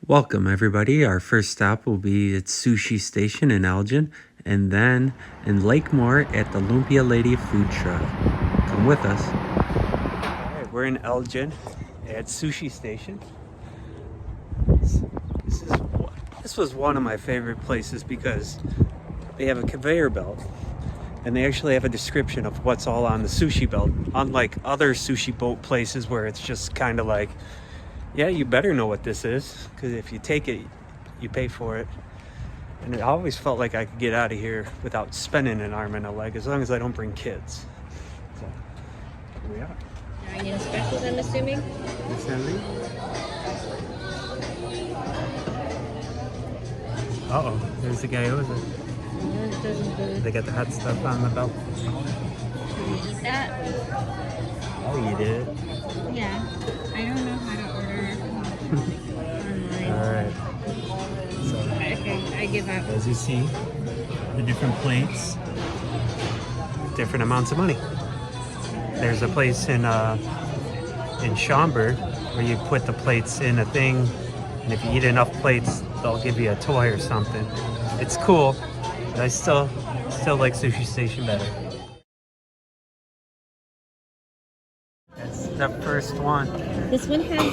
Welcome everybody. Our first stop will be at Sushi Station in Elgin and then in Lakemoor at the Lumpia Lady food truck. Come with us. Alright, we're in Elgin at Sushi Station. This was one of my favorite places because they have a conveyor belt and they actually have a description of what's all on the sushi belt, unlike other sushi boat places where it's just kind of like, yeah, you better know what this is, because if you take it, you pay for it. And it always felt like I could get out of here without spending an arm and a leg, as long as I don't bring kids. So, here we are. Onion specials, I'm assuming? Uh-oh, there's the guy over there. They got the hot stuff on the belt. Should we eat that? I'll eat it. Yeah. I don't know how to order online. Alright. So, Okay, I give up. as you see, the different plates, different amounts of money. There's a place in Schaumburg where you put the plates in a thing, and if you eat enough plates, they'll give you a toy or something. It's cool, but I still like Sushi Station better. That's the first one. This one has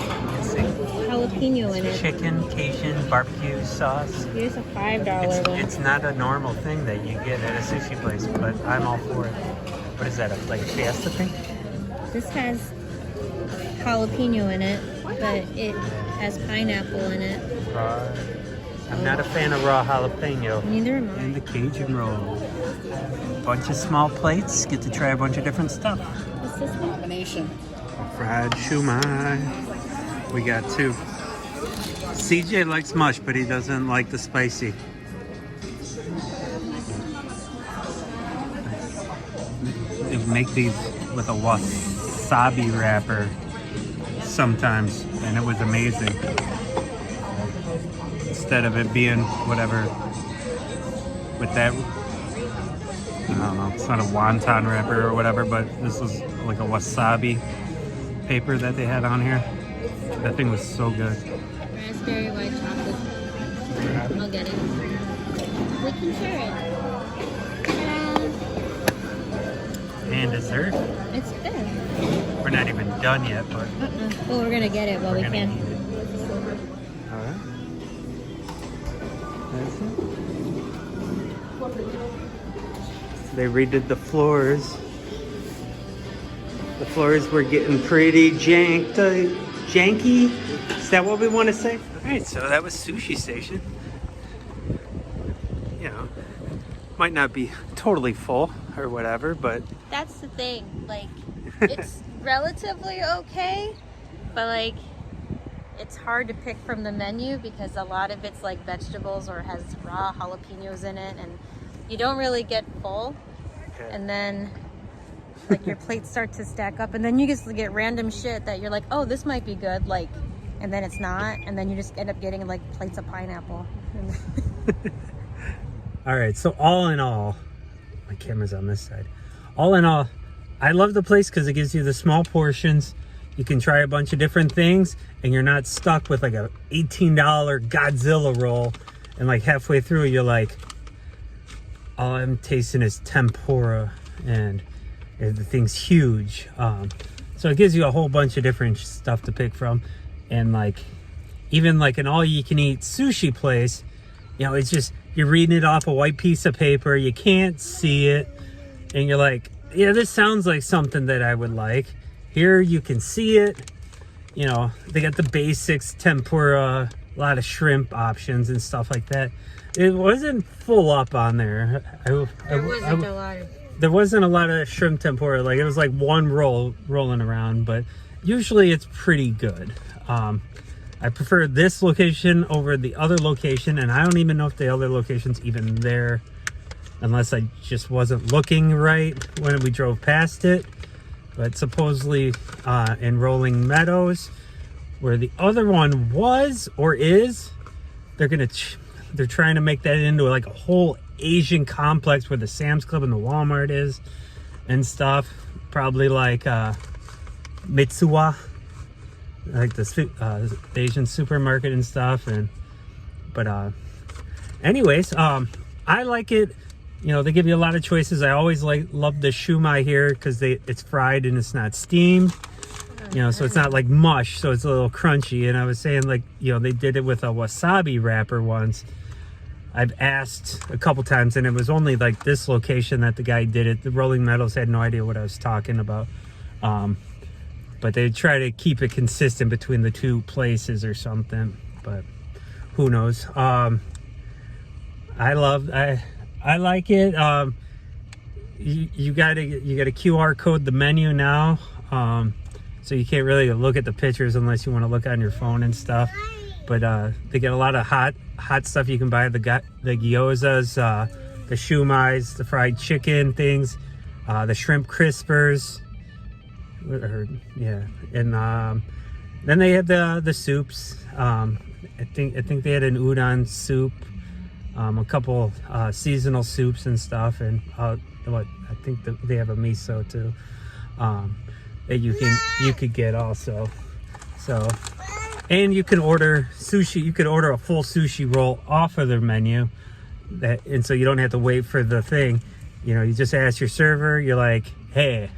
jalapeno in it. Chicken Cajun barbecue sauce. Here's a $5 one. It's not a normal thing that you get at a sushi place, but I'm all for it. What is that, like a fiesta thing? This has jalapeno in it, but it has pineapple in it. I'm not a fan of raw jalapeno. Neither am I. And the Cajun roll. Bunch of small plates. Get to try a bunch of different stuff. What's this one? Combination. Fried shumai. We got two. CJ likes mush, but he doesn't like the spicy. They make these with a wasabi wrapper sometimes, and it was amazing. Instead of it being whatever with that, I don't know, it's not a wonton wrapper or whatever, but this was like a wasabi paper that they had on here. That thing was so good. Raspberry white chocolate. I'll get it. We can share it. And dessert. It's good. We're not even done yet, but Well, we're gonna get it while we gonna can. eat it. All right. That's it. They redid the floors. The floors were getting pretty janky. Is that what we want to say? All right, so that was Sushi Station. You know, might not be totally full or whatever, but That's the thing. Like, it's relatively okay, but like, it's hard to pick from the menu because a lot of it's like vegetables or has raw jalapenos in it, and you don't really get full. okay. And then like your plates start to stack up, and then you just get random shit that you're like, oh, this might be good, like, and then it's not, and then you just end up getting like plates of pineapple. All right, so all in all, my camera's on this side. All in all, I love the place because it gives you the small portions. You can try a bunch of different things, and you're not stuck with like a $18 Godzilla roll, and like halfway through you're like, all I'm tasting is tempura, and the thing's huge. So it gives you a whole bunch of different stuff to pick from, and like even like an all-you-can-eat sushi place, you know, it's just you're reading it off a white piece of paper, you can't see it, and you're like, yeah, this sounds like something that I would like. Here you can see it. You know, they got the basics, tempura, a lot of shrimp options and stuff like that. It wasn't full up on there. There wasn't a lot of shrimp tempura. Like, it was like one roll rolling around, but usually it's pretty good. I prefer this location over the other location, and I don't even know if the other location's even there, unless I just wasn't looking right when we drove past it. But supposedly in Rolling Meadows, where the other one was or is, they're trying to make that into like a whole Asian complex where the Sam's Club and the Walmart is and stuff. Probably like Mitsuwa like the Asian supermarket and stuff. But anyways, I like it. You know, they give you a lot of choices. I always love the shumai here because it's fried and it's not steamed. You know, so it's not like mush, so it's a little crunchy. And I was saying, like, you know, they did it with a wasabi wrapper once. I've asked a couple times, and it was only like this location that the guy did it. The Rolling Meadows had no idea what I was talking about. But they try to keep it consistent between the two places or something. But who knows? I like it. You gotta QR code the menu now. So you can't really look at the pictures unless you want to look on your phone and stuff. But they get a lot of hot stuff you can buy. The gyozas, the shumais, the fried chicken things, the shrimp crispers. Yeah, and then they had the soups. I think they had an udon soup, a couple seasonal soups and stuff, and I think they have a miso too. That you could get also. So, and you can order sushi. You could order a full sushi roll off of their menu, and so you don't have to wait for the thing. You know, you just ask your server. You're like, hey,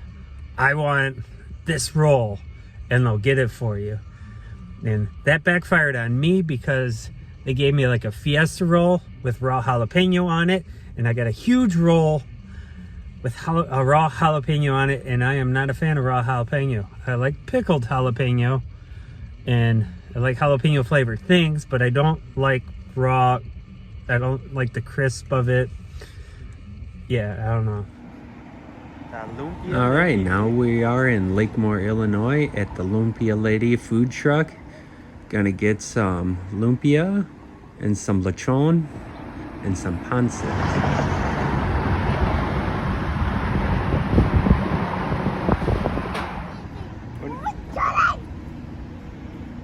I want this roll, and they'll get it for you. And that backfired on me because they gave me like a fiesta roll with raw jalapeno on it, and I got a huge roll with a raw jalapeno on it, and I am not a fan of raw jalapeno. I like pickled jalapeno, and I like jalapeno flavored things, but I don't like raw. I don't like the crisp of it. Yeah, I don't know. All right, now we are in Lakemoor, Illinois at the Lumpia Lady food truck. Gonna get some lumpia and some lechon and some pancit.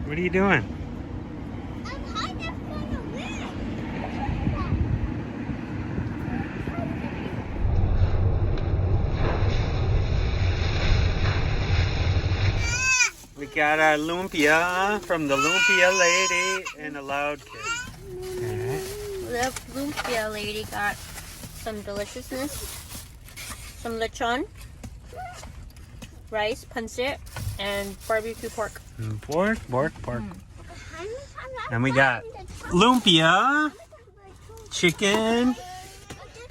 What are you doing? I'm hiding from the wind. We got our lumpia from the Lumpia Lady and the Loud Kid. Alright. The Lumpia lady got some deliciousness, some lechon, rice, pancit, and barbecue pork. Pork. And we got lumpia, chicken,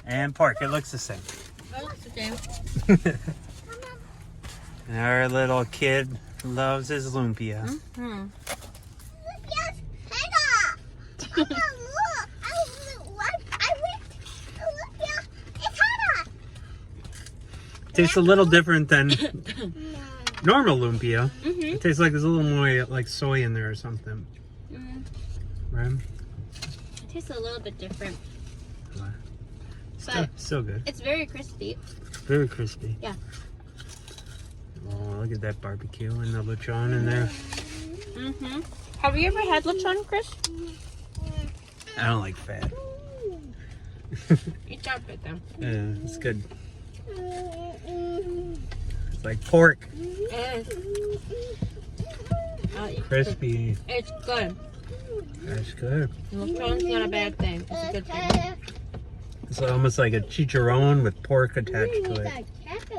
and pork. It looks the same. And our little kid loves his lumpia. Mm-hmm. Tastes a little different than normal lumpia. It tastes like there's a little more like soy in there or something. Right? It tastes a little bit different. Still good. It's very crispy. Very crispy. Yeah. Oh, look at that barbecue and the lechon in there. Mm-hmm. Have you ever had lechon, Chris? I don't like fat. Eat that bit then. Yeah, it's good. It's like pork. It is. Crispy. It's good. That's good. Lechon's not a bad thing. It's a good thing. It's almost like a chicharron with pork attached to it.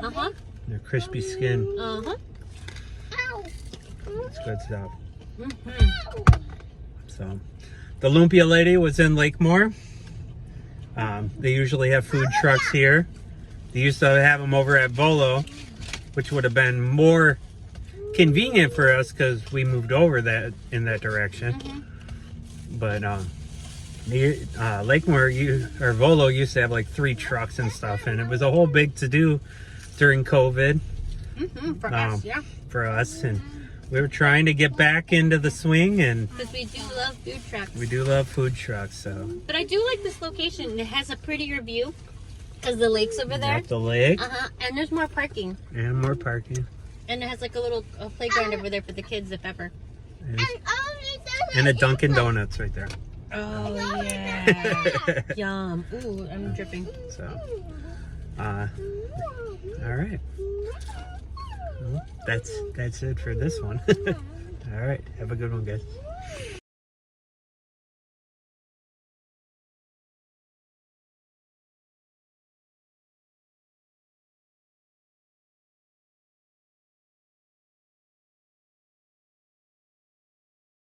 Uh-huh. And a crispy skin. Uh-huh. It's good stuff. Mm-hmm. So, the Lumpia Lady was in Lakemoor. They usually have food trucks here. They used to have them over at Volo, which would have been more convenient for us because we moved over in that direction. But Lakemoor or Volo used to have like 3 trucks and stuff, and it was a whole big to-do during COVID. For us, yeah. For us, and we were trying to get back into the swing, and because we do love food trucks. we do love food trucks. So, but I do like this location. It has a prettier view because the lake's over there. got the lake And there's more parking. and more parking, And it has like a little playground over there for the kids if ever. and a Dunkin' Donuts right there. Oh yeah. Yum. Ooh, I'm dripping. So, all right. Well, that's it for this one. All right. Have a good one, guys.